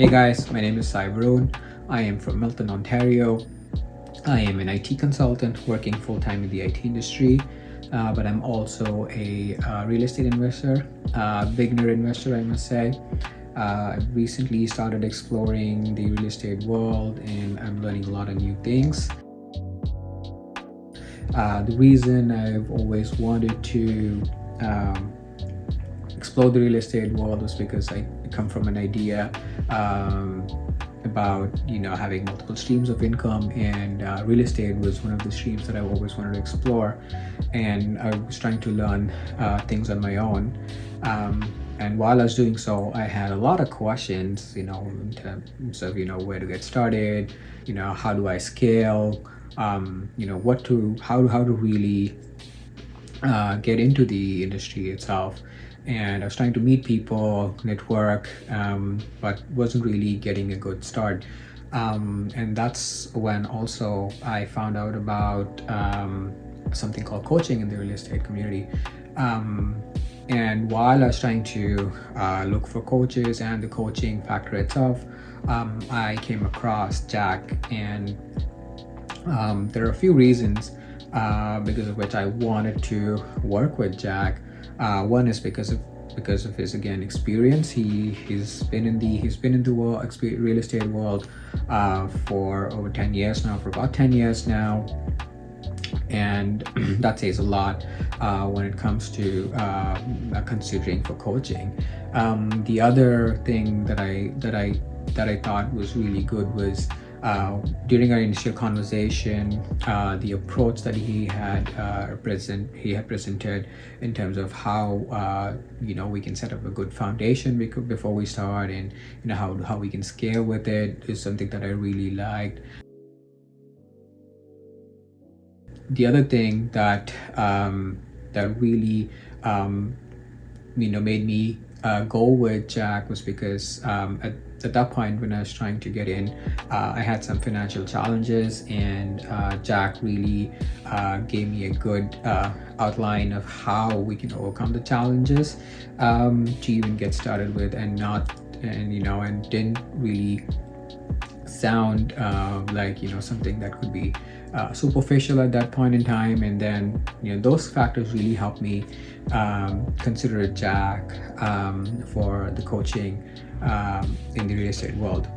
Hey guys, my name is Sai Varun. I am from Milton, Ontario. I am an IT consultant working full time in the IT industry, but I'm also a real estate investor, beginner investor, I must say. I've recently started exploring the real estate world and I'm learning a lot of new things. The reason I've always wanted to explore the real estate world was because I come from an idea about having multiple streams of income, and real estate was one of the streams that I always wanted to explore, and I was trying to learn things on my own. And while I was doing so, I had a lot of questions, in terms of where to get started, how do I scale, what to how to really get into the industry itself. And I was trying to meet people, network, but wasn't really getting a good start. And that's when also I found out about something called coaching in the real estate community. And while I was trying to look for coaches and the coaching factor itself, I came across Jack, and there are a few reasons because of which I wanted to work with Jack. One is because of his experience. He's been in the real estate world for over 10 years now, for about 10 years now, and that says a lot when it comes to considering for coaching. The other thing that I thought was really good was during our initial conversation, the approach that he had presented in terms of how we can set up a good foundation before we start, and how we can scale with it is something that I really liked. The other thing that really made me go with Jack was because at that point when I was trying to get in, I had some financial challenges, and Jack really gave me a good outline of how we can overcome the challenges to even get started with, and didn't really sound like something that could be superficial at that point in time. And then those factors really helped me consider Jack for the coaching in the real estate world.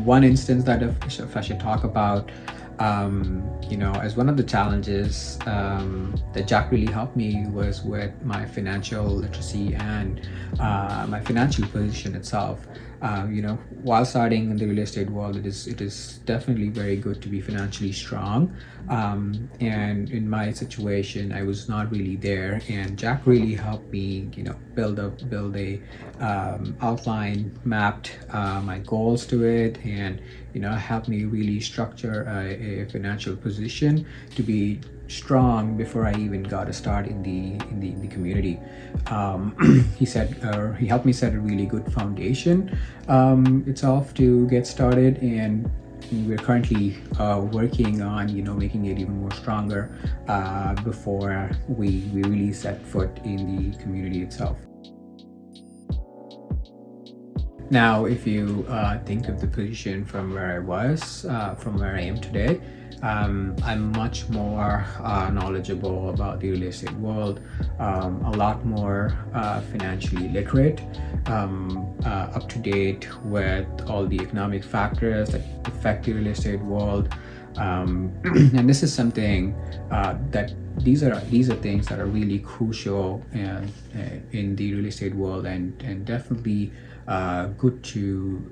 One instance that if I should talk about, as one of the challenges that Jack really helped me was with my financial literacy and my financial position itself. While starting in the real estate world, it is definitely very good to be financially strong. And in my situation, I was not really there, and Jack really helped me, build a outline, mapped my goals to it, and helped me really structure a financial position to be strong before I even got a start in the community. He helped me set a really good foundation itself to get started, and we're currently working on making it even more stronger before we really set foot in the community itself. Now, if you think of the position from where I was, from where I am today, I'm much more knowledgeable about the real estate world, a lot more financially literate, up to date with all the economic factors that affect the real estate world. And this is something that these are things that are really crucial in the real estate world, and definitely good to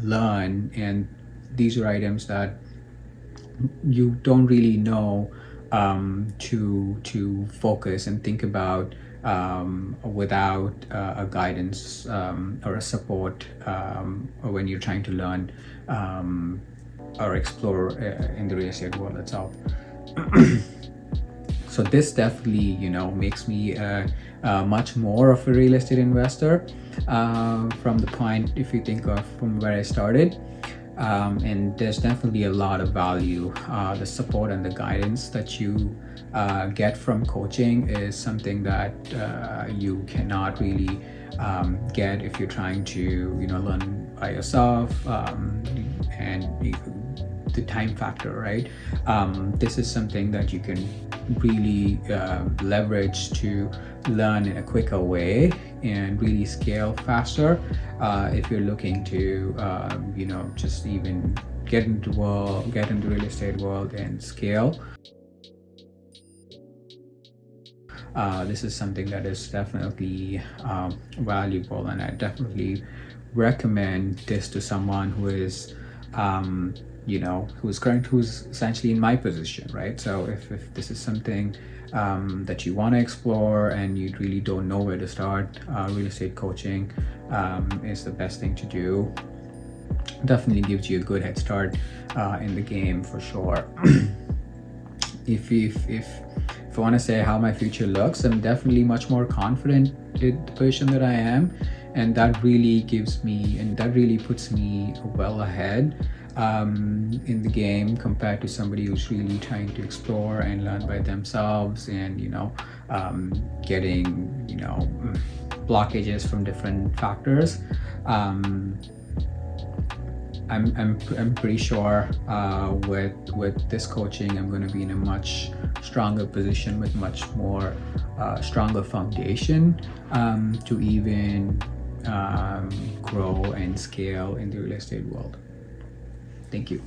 learn. And these are items that you don't really know to focus and think about without a guidance or a support, or when you're trying to learn or explore in the real estate world itself. So this definitely makes me much more of a real estate investor from the point, if you think of from where I started. And there's definitely a lot of value. The support and the guidance that you get from coaching is something that you cannot really get if you're trying to learn by yourself. The time factor, right? This is something that you can really leverage to learn in a quicker way and really scale faster if you're looking to just even get into real estate world and scale. This is something that is definitely valuable, and I definitely recommend this to someone who is who's essentially in my position, right? So if this is something that you want to explore and you really don't know where to start, real estate coaching is the best thing to do. Definitely gives you a good head start in the game for sure. If I want to say how my future looks, I'm definitely much more confident in the position that I am, and that really puts me well ahead in the game compared to somebody who's really trying to explore and learn by themselves, and getting blockages from different factors. I'm pretty sure with this coaching, I'm going to be in a much stronger position with much more stronger foundation to even grow and scale in the real estate world. Thank you.